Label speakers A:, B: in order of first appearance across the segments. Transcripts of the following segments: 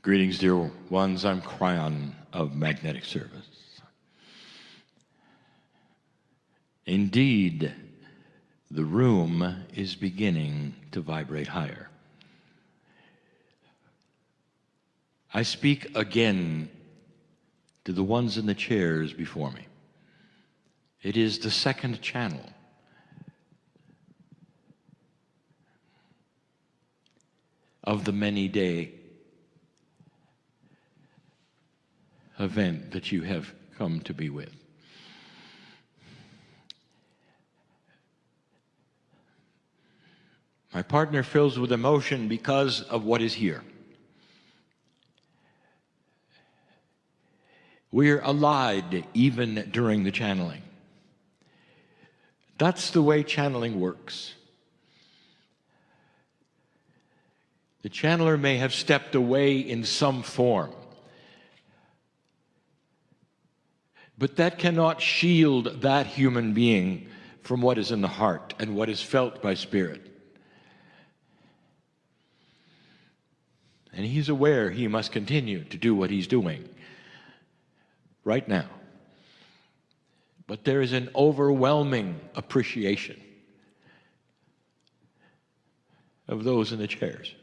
A: Greetings, dear ones. I'm KRYON of Magnetic Service. Indeed, the room is beginning to vibrate higher. I speak again to the ones in the chairs before me. It is the second channel. Of the many-day event that you have come to be with. My partner fills with emotion because of what is here. We're allied even during the channeling. That's the way channeling works. The channeler may have stepped away in some form, but that cannot shield that human being from what is in the heart and what is felt by spirit. And he's aware he must continue to do what he's doing right now. But there is an overwhelming appreciation of those in the chairs.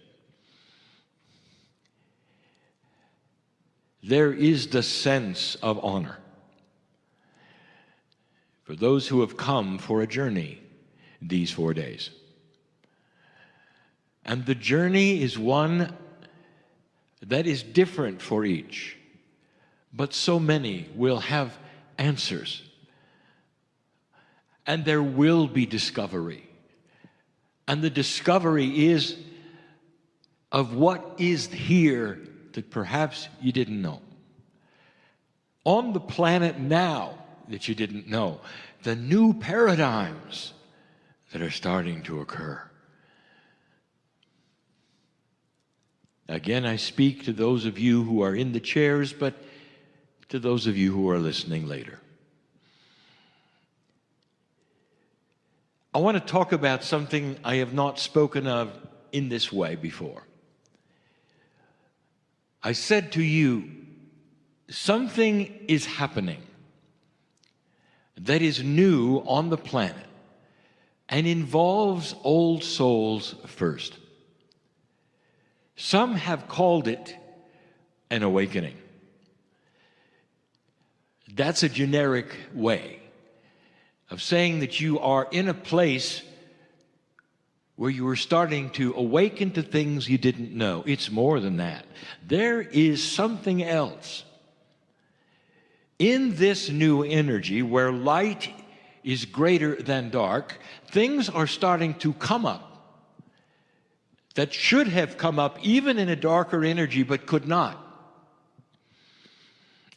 A: There is the sense of honor for those who have come for a journey these 4 days. And the journey is one that is different for each, but so many will have answers. And there will be discovery. And the discovery is of what is here that perhaps you didn't know. On the planet now that you didn't know, the new paradigms that are starting to occur. Again, I speak to those of you who are in the chairs, but to those of you who are listening later. I want to talk about something I have not spoken of in this way before. I said to you, something is happening that is new on the planet and involves old souls first. Some have called it an awakening. That's a generic way of saying that you are in a place where you are starting to awaken to things you didn't know. It's more than that. There is something else. In this new energy where light is greater than dark, things are starting to come up that should have come up even in a darker energy but could not.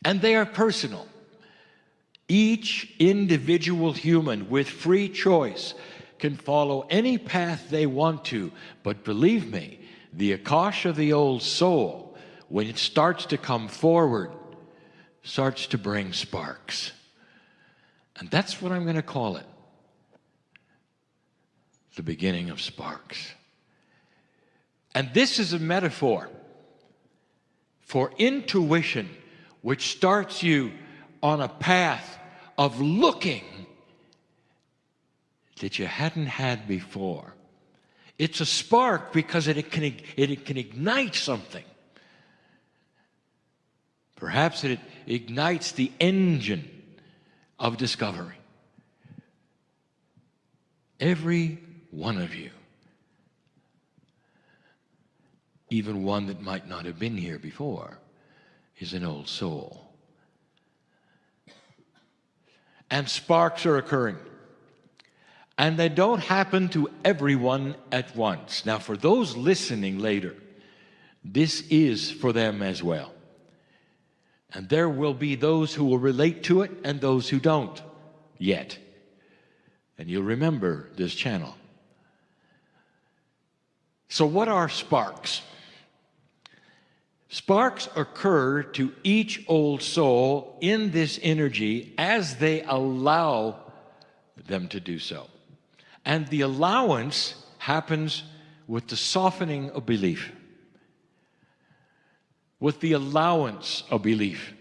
A: And they are personal. Each individual human with free choice can follow any path they want to, but believe me, the Akash of the old soul, when it starts to come forward, starts to bring sparks. And that's what I'm going to call it. The beginning of sparks. And this is a metaphor for intuition, which starts you on a path of looking that you hadn't had before. It's a spark because it can ignite something. Perhaps it ignites the engine of discovery. Every one of you, even one that might not have been here before, is an old soul. And sparks are occurring. And they don't happen to everyone at once. Now, for those listening later, this is for them as well. And there will be those who will relate to it and those who don't yet. And you'll remember this channel. So what are sparks? Sparks occur to each old soul in this energy as they allow them to do so. And the allowance happens with the softening of belief. with the allowance of belief.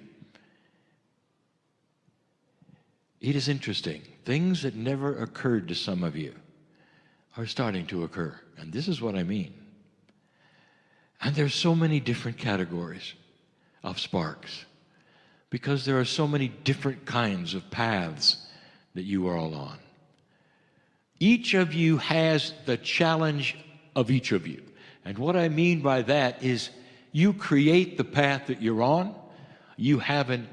A: It is interesting. Things that never occurred to some of you are starting to occur. And this is what I mean. And there's so many different categories of sparks because there are so many different kinds of paths that you are all on. Each of you has the challenge of each of you. And what I mean by that is you create the path that you're on. You have an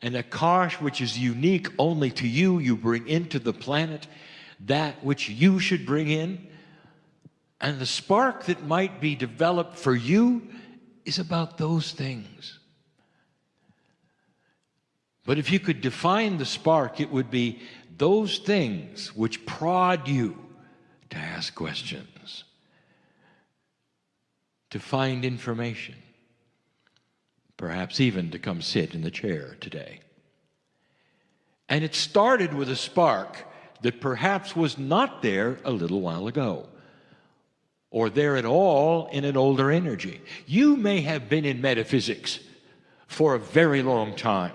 A: akash which is unique only to you. You bring into the planet that which you should bring in. And the spark that might be developed for you is about those things. But if you could define the spark, it would be those things which prod you to ask questions, to find information, perhaps even to come sit in the chair today. And it started with a spark that perhaps was not there a little while ago, or there at all in an older energy. You may have been in metaphysics for a very long time,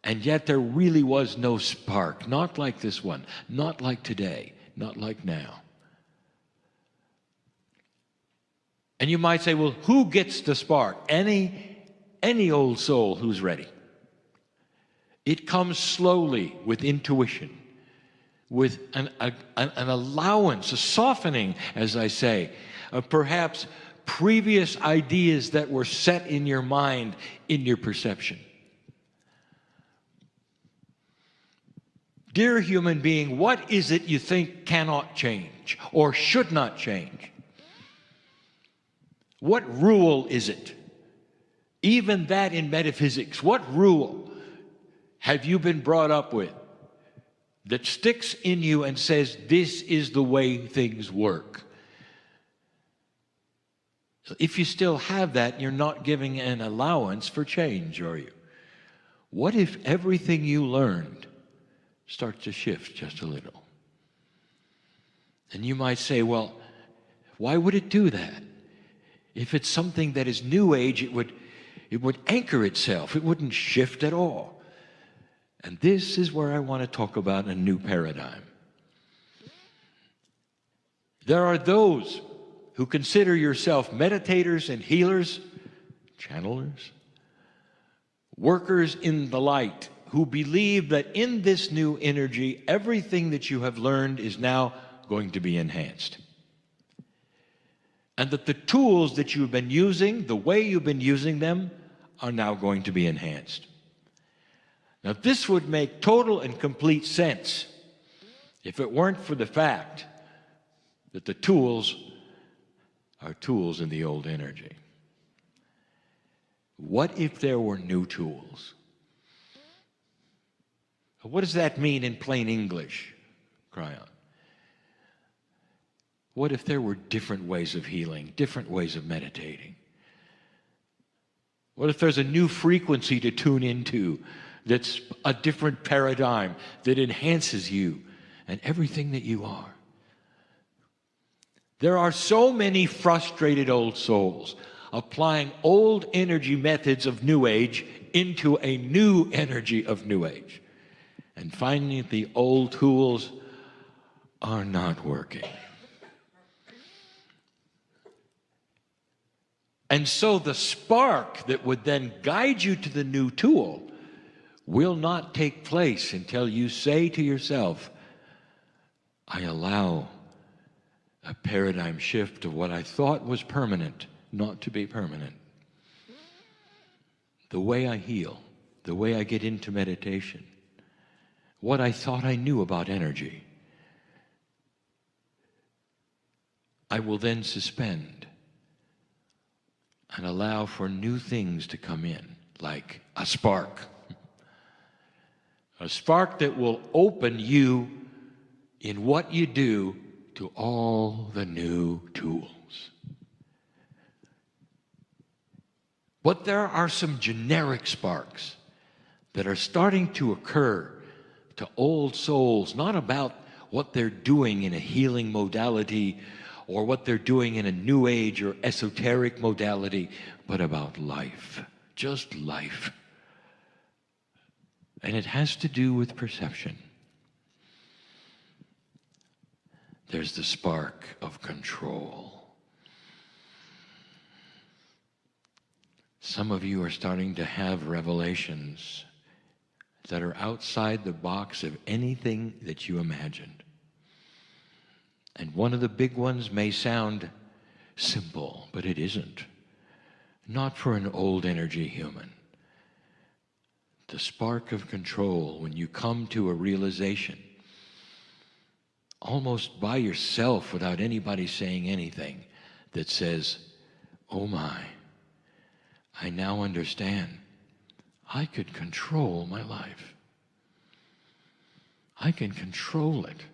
A: and yet there really was no spark, not like this one, not like today, not like now. And you might say, well, who gets the spark? Any old soul who's ready. It comes slowly with intuition, with an allowance, a softening, as I say, of perhaps previous ideas that were set in your mind, in your perception. Dear human being, what is it you think cannot change or should not change? What rule is it? Even that in metaphysics, what rule have you been brought up with that sticks in you and says, this is the way things work? If you still have that, you're not giving an allowance for change, are you? What if everything you learned starts to shift just a little? And you might say, well, why would it do that? If it's something that is New Age, it would anchor itself. It wouldn't shift at all. And this is where I want to talk about a new paradigm. There are those who consider yourself meditators and healers, channelers, workers in the light, who believe that in this new energy, everything that you have learned is now going to be enhanced. And that the tools that you've been using, the way you've been using them, are now going to be enhanced. Now, this would make total and complete sense if it weren't for the fact that the tools are tools in the old energy. What if there were new tools? What does that mean in plain English, KRYON? What if there were different ways of healing, different ways of meditating? What if there's a new frequency to tune into that's a different paradigm that enhances you and everything that you are? There are so many frustrated old souls applying old energy methods of New Age into a new energy of New Age and finding that the old tools are not working. And so the spark that would then guide you to the new tool will not take place until you say to yourself, I allow a paradigm shift of what I thought was permanent not to be permanent. The way I heal, the way I get into meditation, what I thought I knew about energy, I will then suspend and allow for new things to come in, like a spark. A spark that will open you in what you do to all the new tools. But there are some generic sparks that are starting to occur to old souls, not about what they're doing in a healing modality or what they're doing in a new age or esoteric modality, but about life, just life. And it has to do with perception. There's the spark of control. Some of you are starting to have revelations that are outside the box of anything that you imagined. And one of the big ones may sound simple, but it isn't. Not for an old energy human. The spark of control, when you come to a realization, almost by yourself without anybody saying anything, that says, oh my, I now understand. I could control my life. I can control it.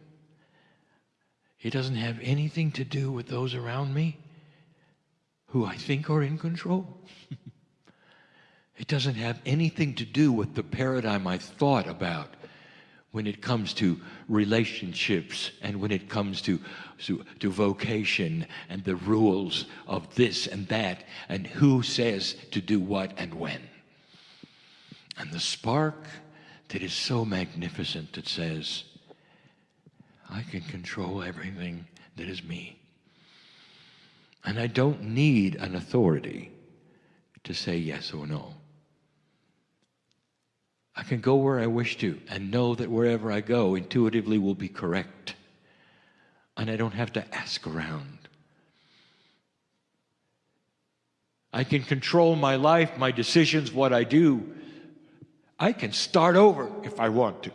A: It doesn't have anything to do with those around me who I think are in control. It doesn't have anything to do with the paradigm I thought about when it comes to relationships and when it comes to vocation and the rules of this and that and who says to do what and when. And the spark that is so magnificent that says, I can control everything that is me. And I don't need an authority to say yes or no. I can go where I wish to and know that wherever I go intuitively will be correct. And I don't have to ask around. I can control my life, my decisions, what I do. I can start over if I want to.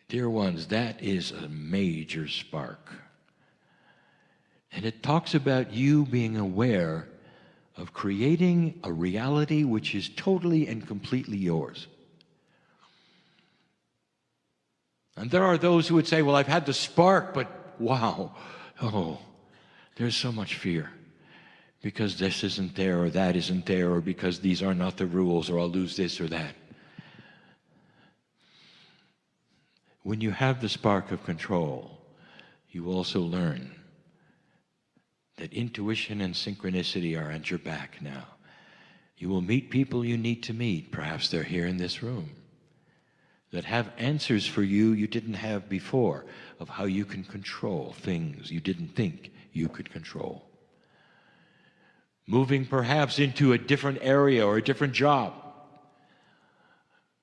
A: Dear ones, that is a major spark. And it talks about you being aware of creating a reality which is totally and completely yours. And there are those who would say, well, I've had the spark, but wow, oh, there's so much fear. Because this isn't there, or that isn't there, or because these are not the rules, or I'll lose this or that. When you have the spark of control, you also learn that intuition and synchronicity are at your back now. You will meet people you need to meet, perhaps they're here in this room, that have answers for you you didn't have before, of how you can control things you didn't think you could control. Moving perhaps into a different area or a different job,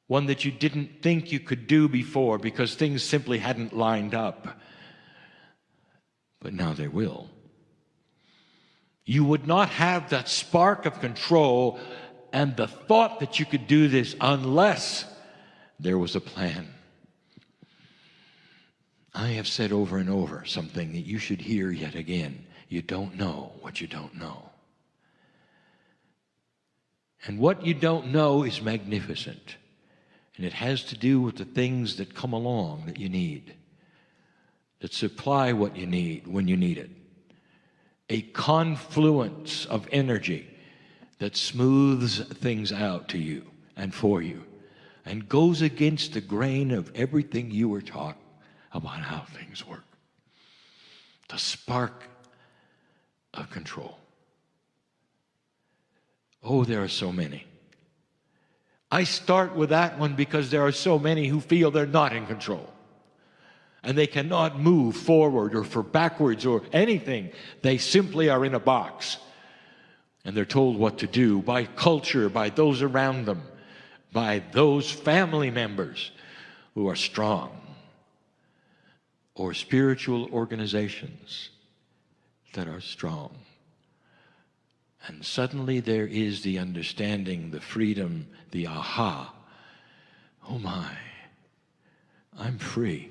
A: one that you didn't think you could do before because things simply hadn't lined up. But now they will. You would not have that spark of control and the thought that you could do this unless there was a plan. I have said over and over something that you should hear yet again. You don't know what you don't know. And what you don't know is magnificent. And it has to do with the things that come along that you need, that supply what you need when you need it. A confluence of energy that smooths things out to you and for you and goes against the grain of everything you were taught about how things work. The spark of control. Oh, there are so many. I start with that one because there are so many who feel they're not in control. And they cannot move forward or for backwards or anything. They simply are in a box. And they're told what to do by culture, by those around them, by those family members who are strong, or spiritual organizations that are strong. And suddenly there is the understanding, the freedom, the aha. Oh my, I'm free.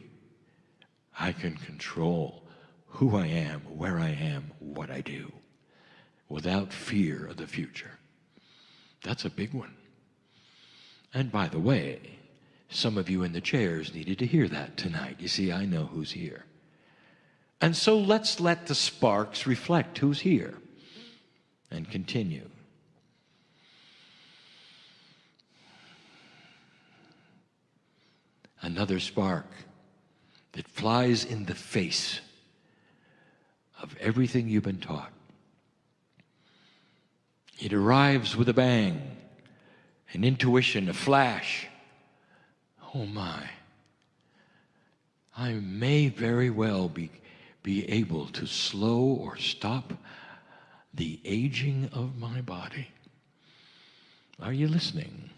A: I can control who I am, where I am, what I do, without fear of the future. That's a big one. And by the way, some of you in the chairs needed to hear that tonight. You see, I know who's here. And so let's let the sparks reflect who's here. And continue. Another spark that flies in the face of everything you've been taught. It arrives with a bang, an intuition, a flash. Oh my, I may very well be able to slow or stop the aging of my body. Are you listening?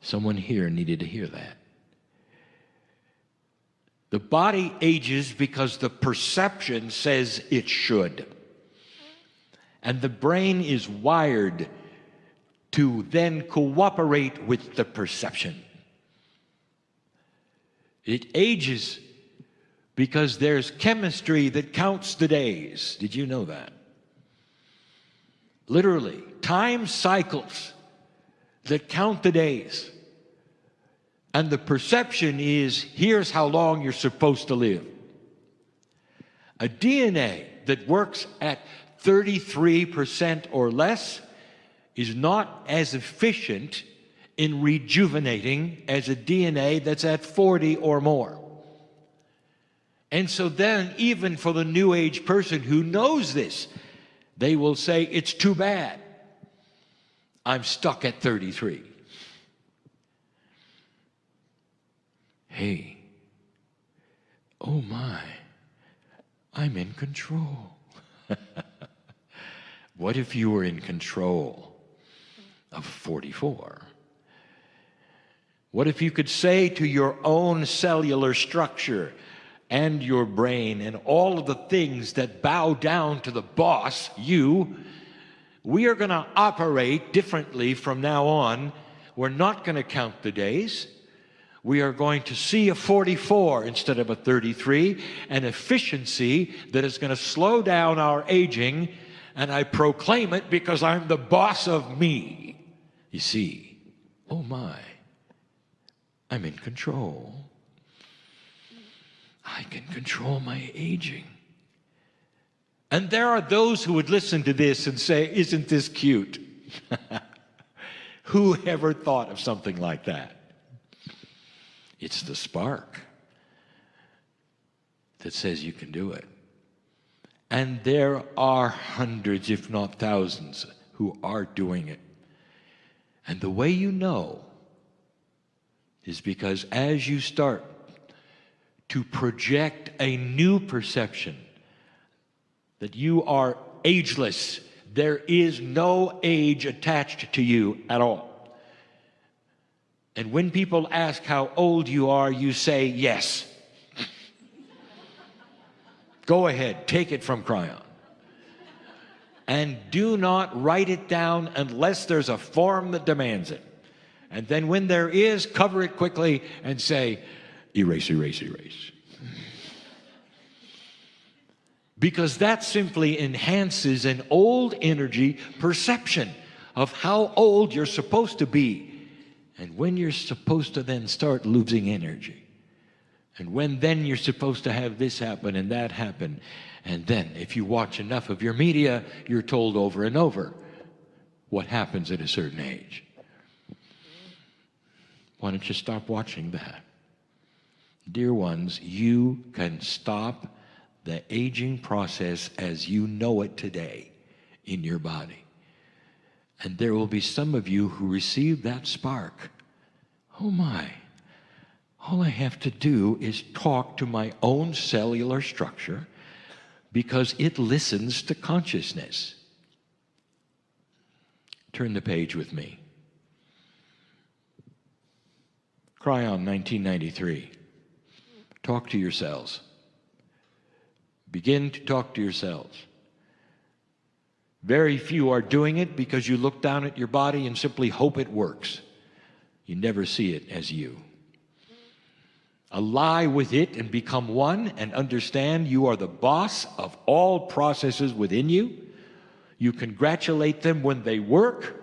A: Someone here needed to hear that. The body ages because the perception says it should. And the brain is wired to then cooperate with the perception. It ages because there's chemistry that counts the days. Did you know that? Literally, time cycles that count the days. And the perception is, here's how long you're supposed to live. A DNA that works at 33% or less is not as efficient in rejuvenating as a DNA that's at 40 or more. And so then, even for the New Age person who knows this, they will say, it's too bad. I'm stuck at 33. Hey, oh my, I'm in control. What if you were in control of 44? What if you could say to your own cellular structure and your brain and all of the things that bow down to the boss, you, we are going to operate differently from now on. We're not going to count the days. We are going to see a 44 instead of a 33, an efficiency that is going to slow down our aging, and I proclaim it because I'm the boss of me. You see, oh my, I'm in control. I can control my aging. And there are those who would listen to this and say, isn't this cute? Who ever thought of something like that? It's the spark that says you can do it. And there are hundreds, if not thousands, who are doing it. And the way you know is because as you start to project a new perception that you are ageless, there is no age attached to you at all. And when people ask how old you are, you say yes. Go ahead, take it from KRYON. And do not write it down unless there's a form that demands it. And then when there is, cover it quickly and say, erase, erase, erase. Because that simply enhances an old energy perception of how old you're supposed to be. And when you're supposed to then start losing energy. And when then you're supposed to have this happen and that happen. And then if you watch enough of your media, you're told over and over what happens at a certain age. Why don't you stop watching that? Dear ones, you can stop the aging process as you know it today in your body. And there will be some of you who receive that spark. Oh my, all I have to do is talk to my own cellular structure because it listens to consciousness. Turn the page with me. KRYON 1993. Talk to yourselves. Begin to talk to yourselves. Very few are doing it because you look down at your body and simply hope it works. You never see it as you. Ally with it and become one and understand you are the boss of all processes within you. You congratulate them when they work.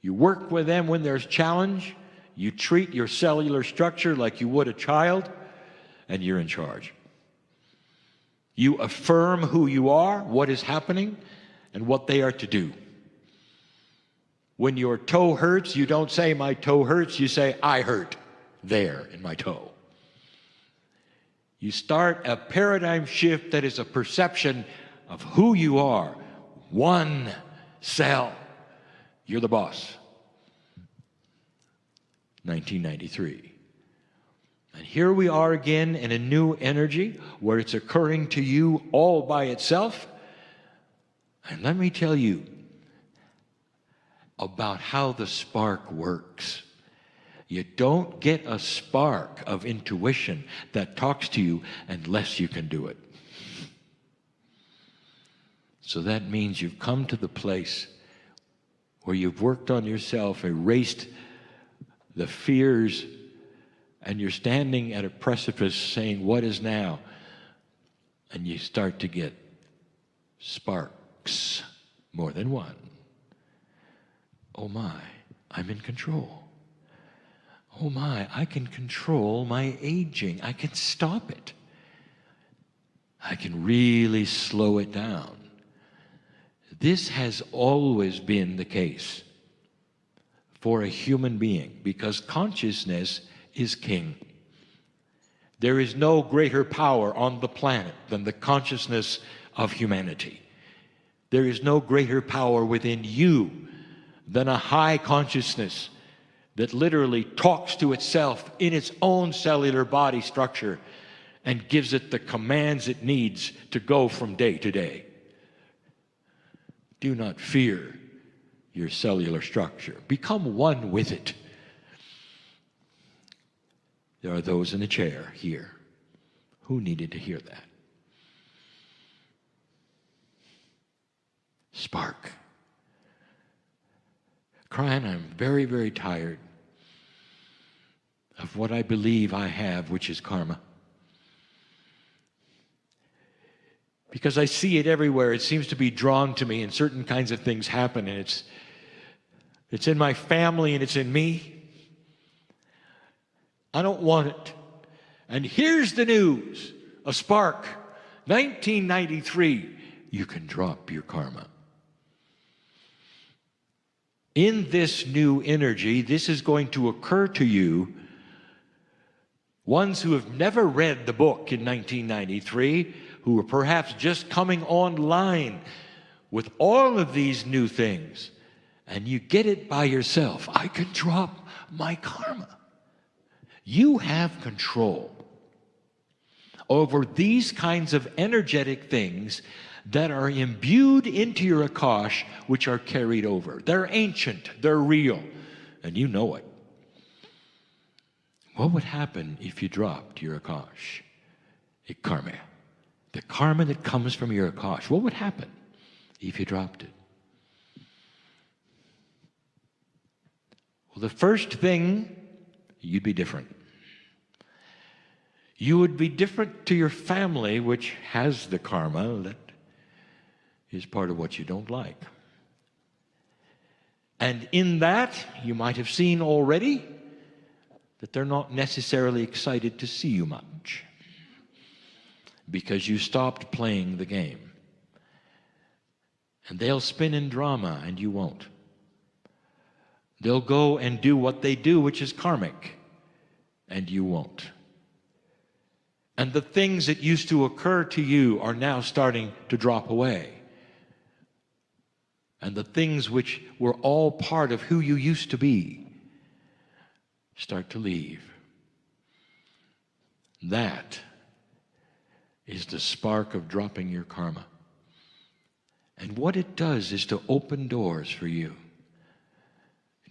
A: You work with them when there's challenge. You treat your cellular structure like you would a child, and you're in charge. You affirm who you are, what is happening, and what they are to do. When your toe hurts, you don't say, my toe hurts, you say, I hurt there in my toe. You start a paradigm shift that is a perception of who you are. One cell. You're the boss. 1993. And here we are again in a new energy where it's occurring to you all by itself. And let me tell you about how the spark works. You don't get a spark of intuition that talks to you unless you can do it. So that means you've come to the place where you've worked on yourself, erased the fears, and you're standing at a precipice saying, what is now? And you start to get sparks, more than one. Oh my, I'm in control. Oh my, I can control my aging. I can stop it. I can really slow it down. This has always been the case for a human being because consciousness is king. There is no greater power on the planet than the consciousness of humanity. There is no greater power within you than a high consciousness that literally talks to itself in its own cellular body structure and gives it the commands it needs to go from day to day. Do not fear your cellular structure. Become one with it. There are those in the chair here who needed to hear that. Spark. KRYON, I'm very, very tired of what I believe I have, which is karma. Because I see it everywhere. It seems to be drawn to me, and certain kinds of things happen, and it's in my family and it's in me. I don't want it. And here's the news. A spark. 1993. You can drop your karma. In this new energy, this is going to occur to you, ones who have never read the book in 1993, who are perhaps just coming online with all of these new things, and you get it by yourself. I can drop my karma. You have control over these kinds of energetic things that are imbued into your Akash, which are carried over. They're ancient, they're real, and you know it. What would happen if you dropped your Akash? Karma. The karma that comes from your Akash. What would happen if you dropped it? Well, the first thing, you'd be different. You would be different to your family, which has the karma that is part of what you don't like. And in that, you might have seen already that they're not necessarily excited to see you much because you stopped playing the game. And they'll spin in drama and you won't. They'll go and do what they do, which is karmic, and you won't. And the things that used to occur to you are now starting to drop away. And the things which were all part of who you used to be start to leave. That is the spark of dropping your karma. And what it does is to open doors for you.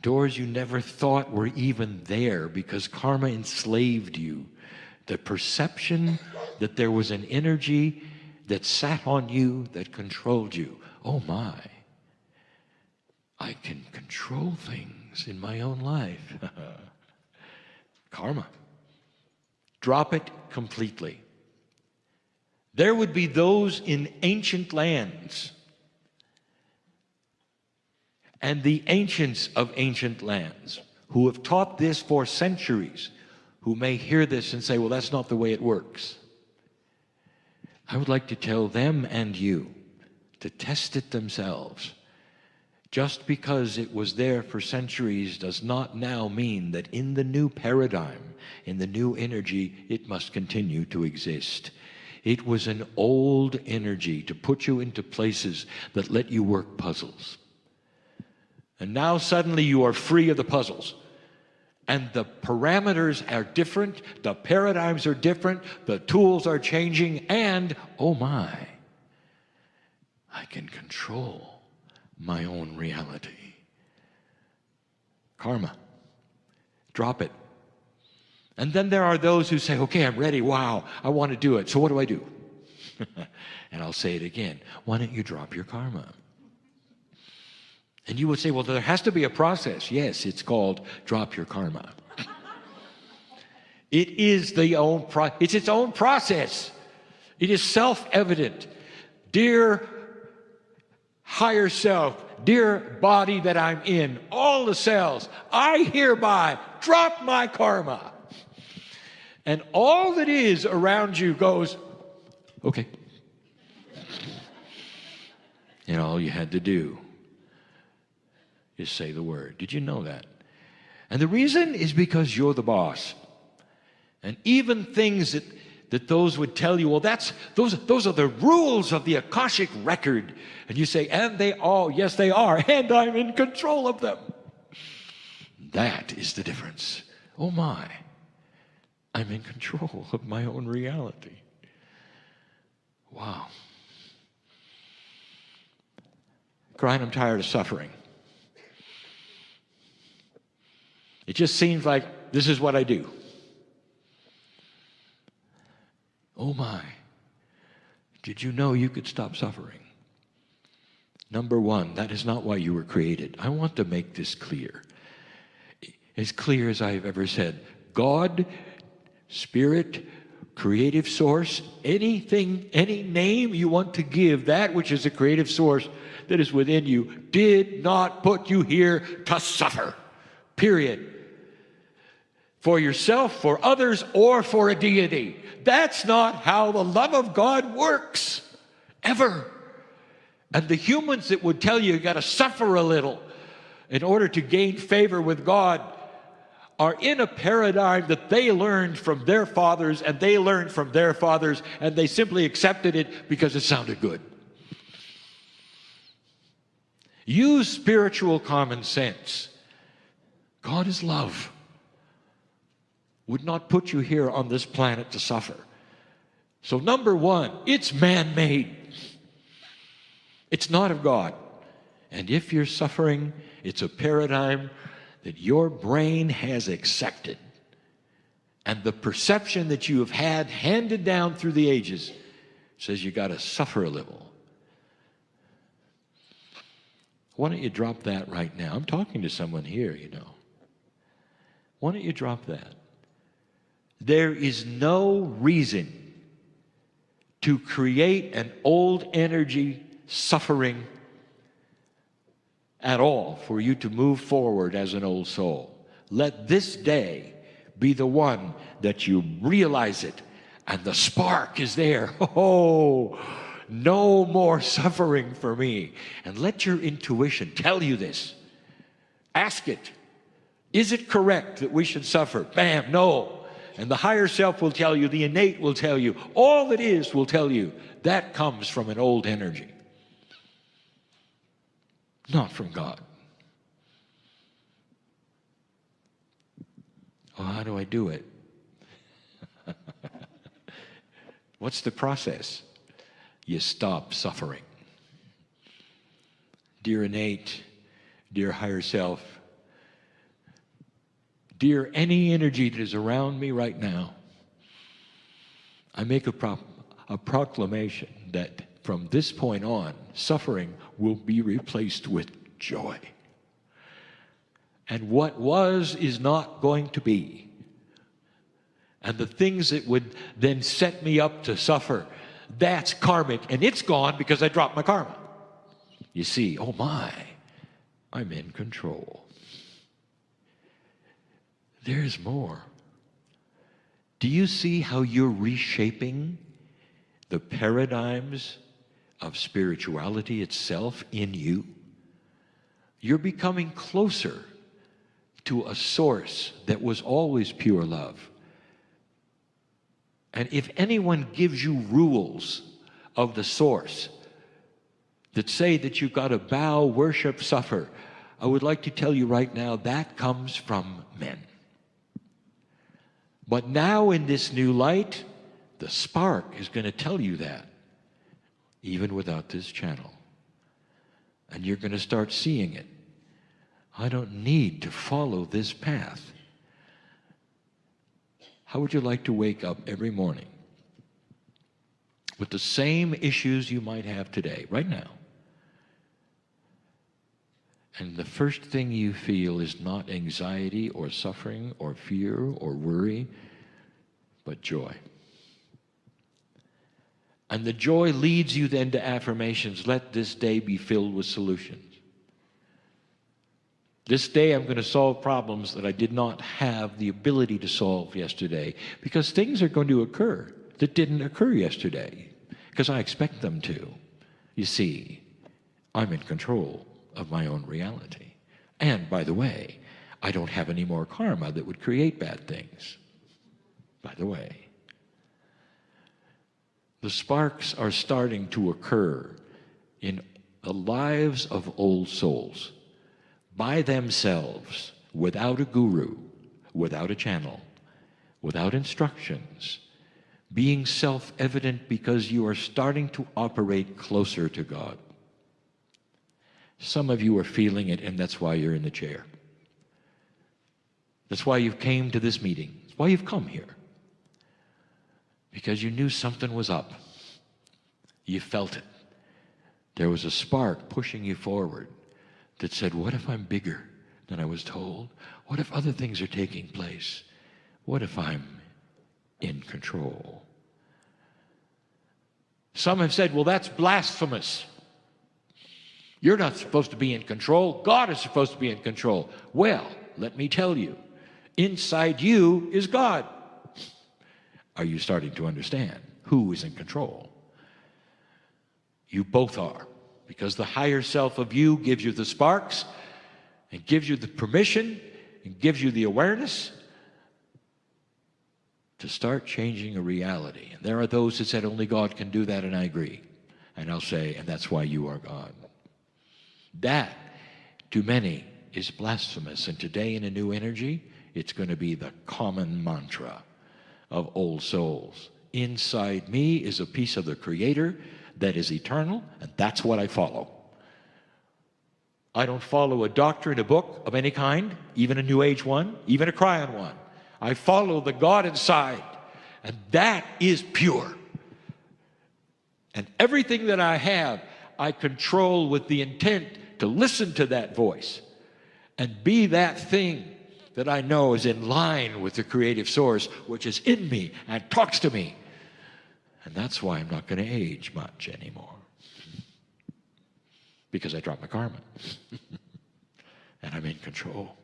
A: Doors you never thought were even there because karma enslaved you. The perception that there was an energy that sat on you, that controlled you. Oh my. I can control things in my own life. Karma. Drop it completely. There would be those in ancient lands and the ancients of ancient lands who have taught this for centuries, who may hear this and say, well, that's not the way it works. I would like to tell them and you to test it themselves. Just because it was there for centuries does not now mean that in the new paradigm, in the new energy, it must continue to exist. It was an old energy to put you into places that let you work puzzles. And now suddenly you are free of the puzzles. And the parameters are different, the paradigms are different, the tools are changing, and, oh my, I can control my own reality. Karma. Drop it. And then there are those who say, okay, I'm ready. Wow, I want to do it. So what do I do? And I'll say it again. Why don't you drop your karma? And you would say, well, there has to be a process. Yes, it's called drop your karma. It is it's its own process. It is self-evident. Dear higher self, dear body that I'm in, all the cells, I hereby drop my karma. And all that is around you goes, okay. And all you had to do is say the word. Did you know that? And the reason is because you're the boss. And even things that those would tell you, well, those are the rules of the Akashic record. And you say, and they all, yes, they are, and I'm in control of them. That is the difference. Oh my, I'm in control of my own reality. Wow. KRYON, I'm tired of suffering. It just seems like this is what I do. Oh my, did you know you could stop suffering? Number one, that is not why you were created. I want to make this clear. As clear as I've ever said. God, Spirit, creative source, anything, any name you want to give, that which is a creative source that is within you, did not put you here to suffer. Period. For yourself, for others, or for a deity. That's not how the love of God works, ever. And the humans that would tell you got to suffer a little in order to gain favor with God are in a paradigm that they learned from their fathers, and they learned from their fathers, and they simply accepted it because it sounded good. Use spiritual common sense. God is love. Would not put you here on this planet to suffer. So number one, it's man-made. It's not of God. And if you're suffering, it's a paradigm that your brain has accepted. And the perception that you have had handed down through the ages says you got to suffer a little. Why don't you drop that right now? I'm talking to someone here, you know. Why don't you drop that? There is no reason to create an old energy suffering at all for you to move forward as an old soul. Let this day be the one that you realize it and the spark is there. Oh, no more suffering for me. And let your intuition tell you this. Ask it. Is it correct that we should suffer? Bam, no. And the higher self will tell you, the innate will tell you, all that is will tell you. That comes from an old energy. Not from God. Well, how do I do it? What's the process? You stop suffering. Dear innate, dear higher self, dear any energy that is around me right now, I make a proclamation that from this point on, suffering will be replaced with joy. And what was is not going to be. And the things that would then set me up to suffer, that's karmic, and it's gone because I dropped my karma. You see, oh my, I'm in control. There's more. Do you see how you're reshaping the paradigms of spirituality itself in you? You're becoming closer to a source that was always pure love. And if anyone gives you rules of the source that say that you've got to bow, worship, suffer, I would like to tell you right now that comes from men. But now in this new light, the spark is going to tell you that, even without this channel. And you're going to start seeing it. I don't need to follow this path. How would you like to wake up every morning with the same issues you might have today, right now? And the first thing you feel is not anxiety or suffering or fear or worry, but joy. And the joy leads you then to affirmations. Let this day be filled with solutions. This day I'm going to solve problems that I did not have the ability to solve yesterday, because things are going to occur that didn't occur yesterday, because I expect them to. You see, I'm in control of my own reality. And by the way, I don't have any more karma that would create bad things. By the way, the sparks are starting to occur in the lives of old souls by themselves, without a guru, without a channel, without instructions, being self-evident because you are starting to operate closer to God. Some of you are feeling it, and that's why you're in the chair. That's why you came to this meeting. That's why you've come here. Because you knew something was up. You felt it. There was a spark pushing you forward that said, what if I'm bigger than I was told? What if other things are taking place? What if I'm in control? Some have said, well, that's blasphemous. You're not supposed to be in control. God is supposed to be in control. Well, let me tell you, inside you is God. Are you starting to understand who is in control? You both are, because the higher self of you gives you the sparks and gives you the permission and gives you the awareness to start changing a reality. And there are those that said only God can do that, and I agree. And I'll say, and that's why you are God. That, to many, is blasphemous. And today in A New Energy, it's going to be the common mantra of old souls. Inside me is a piece of the Creator that is eternal, and that's what I follow. I don't follow a doctrine, a book of any kind, even a New Age one, even a KRYON one. I follow the God inside, and that is pure. And everything that I have, I control with the intent to listen to that voice and be that thing that I know is in line with the creative source, which is in me and talks to me. And that's why I'm not going to age much anymore, because I dropped my karma and I'm in control.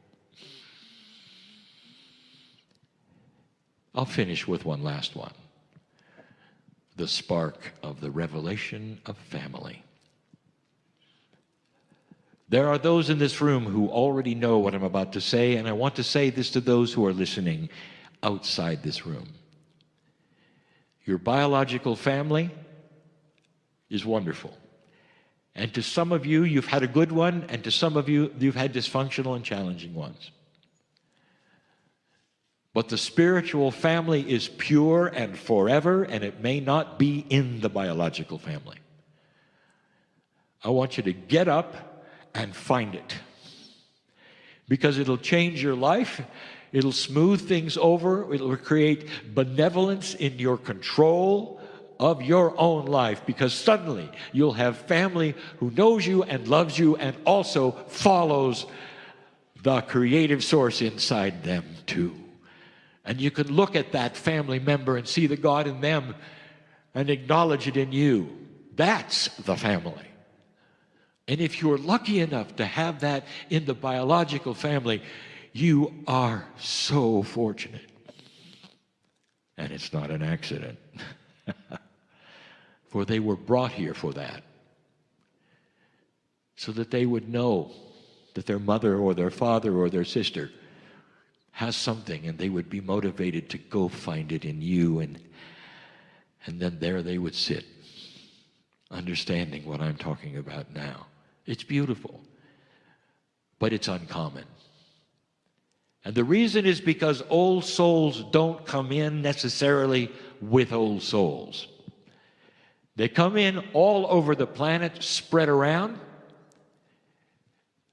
A: I'll finish with one last one. The spark of the revelation of family. There are those in this room who already know what I'm about to say, and I want to say this to those who are listening outside this room. Your biological family is wonderful. And to some of you, you've had a good one, and to some of you, you've had dysfunctional and challenging ones. But the spiritual family is pure and forever, and it may not be in the biological family. I want you to get up and find it, because it'll change your life. It'll smooth things over. It'll create benevolence in your control of your own life, because suddenly you'll have family who knows you and loves you and also follows the creative source inside them too. And you can look at that family member and see the God in them and acknowledge it in you. That's the family. And if you're lucky enough to have that in the biological family, you are so fortunate. And it's not an accident. For they were brought here for that. So that they would know that their mother or their father or their sister has something, and they would be motivated to go find it in you, and then there they would sit, understanding what I'm talking about now. It's beautiful, but it's uncommon. And the reason is because old souls don't come in necessarily with old souls. They come in all over the planet, spread around,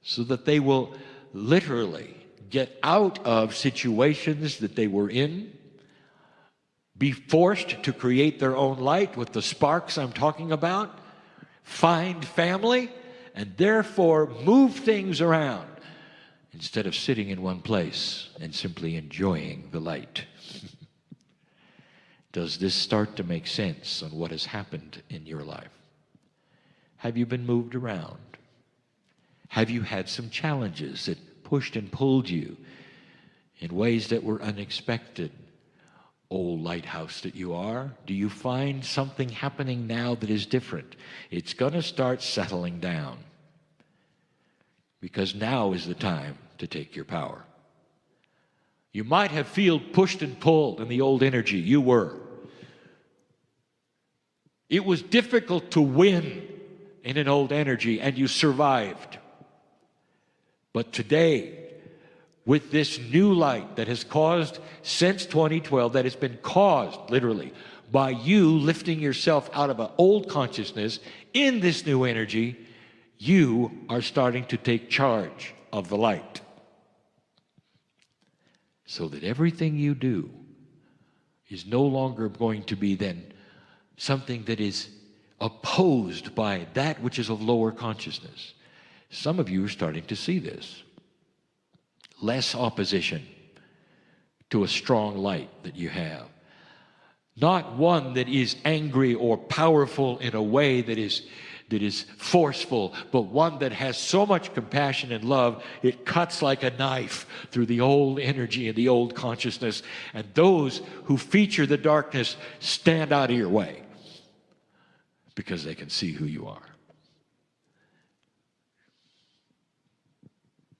A: so that they will literally get out of situations that they were in, be forced to create their own light with the sparks I'm talking about, find family, and therefore move things around instead of sitting in one place and simply enjoying the light. Does this start to make sense on what has happened in your life? Have you been moved around? Have you had some challenges that pushed and pulled you in ways that were unexpected? Old lighthouse that you are, do you find something happening now that is different? It's going to start settling down, because now is the time to take your power. You might have felt pushed and pulled in the old energy. You were. It was difficult to win in an old energy, and you survived. But today, with this new light that has caused since 2012, that has been caused literally by you lifting yourself out of an old consciousness in this new energy, you are starting to take charge of the light. So that everything you do is no longer going to be then something that is opposed by that which is of lower consciousness. Some of you are starting to see this. Less opposition to a strong light that you have. Not one that is angry or powerful in a way that is forceful, but one that has so much compassion and love, it cuts like a knife through the old energy and the old consciousness. And those who feature the darkness stand out of your way because they can see who you are.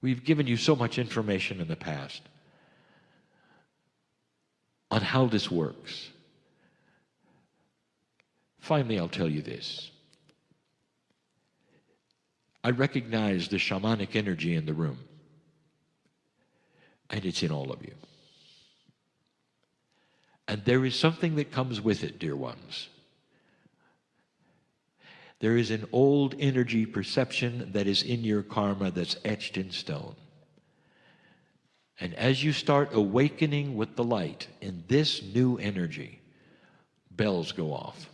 A: We've given you so much information in the past on how this works. Finally, I'll tell you this. I recognize the shamanic energy in the room, and it's in all of you. And there is something that comes with it, dear ones. There is an old energy perception that is in your karma that's etched in stone. And as you start awakening with the light in this new energy, bells go off.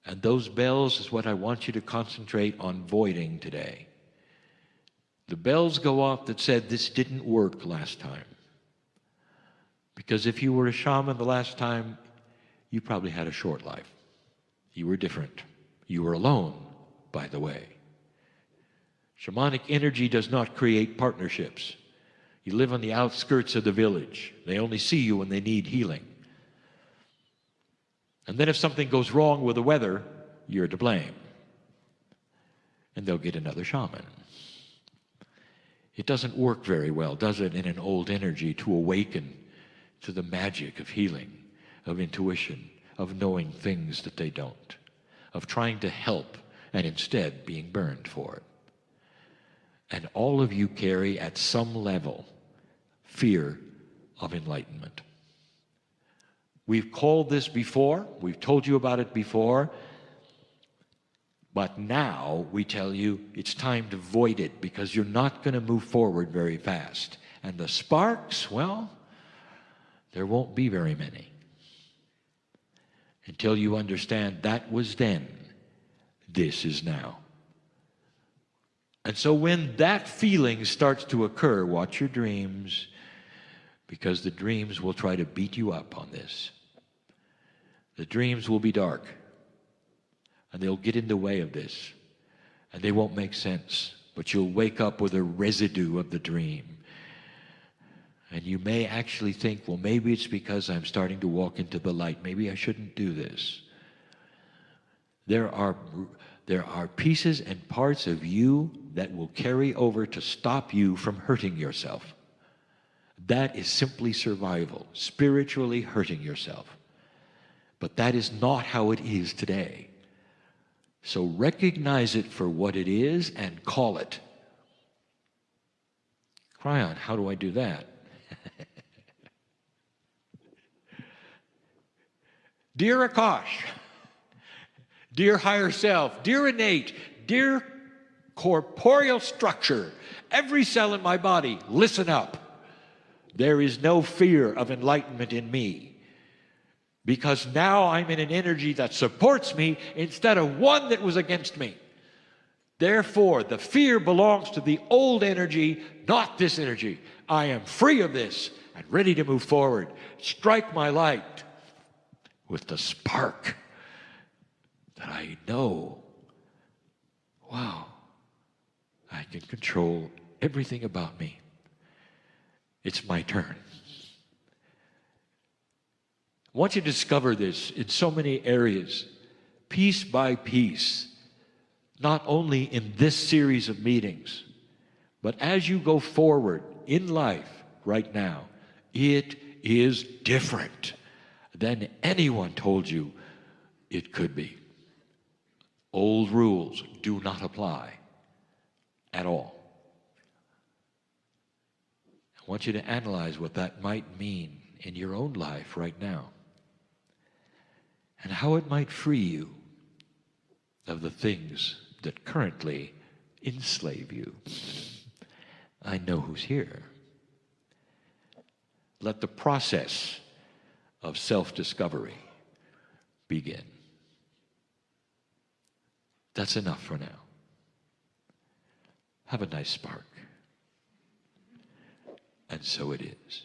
A: And those bells is what I want you to concentrate on voiding today. The bells go off that said this didn't work last time. Because if you were a shaman the last time, you probably had a short life. You were different. You were alone, by the way. Shamanic energy does not create partnerships. You live on the outskirts of the village. They only see you when they need healing. And then if something goes wrong with the weather, you're to blame. And they'll get another shaman. It doesn't work very well, does it, in an old energy to awaken to the magic of healing, of intuition, of knowing things that they don't, of trying to help and instead being burned for it. And all of you carry at some level fear of enlightenment. We've called this before, we've told you about it before, but now we tell you it's time to void it because you're not going to move forward very fast. And the sparks, well, there won't be very many until you understand that was then, this is now. And so when that feeling starts to occur, watch your dreams, because the dreams will try to beat you up on this. The dreams will be dark, and they'll get in the way of this, and they won't make sense, but you'll wake up with a residue of the dream. And you may actually think, well, maybe it's because I'm starting to walk into the light. Maybe I shouldn't do this. There are there are pieces and parts of you that will carry over to stop you from hurting yourself. That is simply survival, spiritually hurting yourself. But that is not how it is today. So recognize it for what it is and call it. KRYON, how do I do that? Dear Akash, dear higher self, dear innate, dear corporeal structure, every cell in my body, listen up. There is no fear of enlightenment in me, because now I'm in an energy that supports me instead of one that was against me. Therefore, the fear belongs to the old energy, not this energy. I am free of this and ready to move forward. Strike my light with the spark that I know, wow, I can control everything about me. It's my turn. I want you to discover this in so many areas, piece by piece, not only in this series of meetings, but as you go forward in life right now. It is different than anyone told you it could be. Old rules do not apply at all. I want you to analyze what that might mean in your own life right now, and how it might free you of the things that currently enslave you. I know who's here. Let the process of self-discovery begin. That's enough for now. Have a nice spark. And so it is.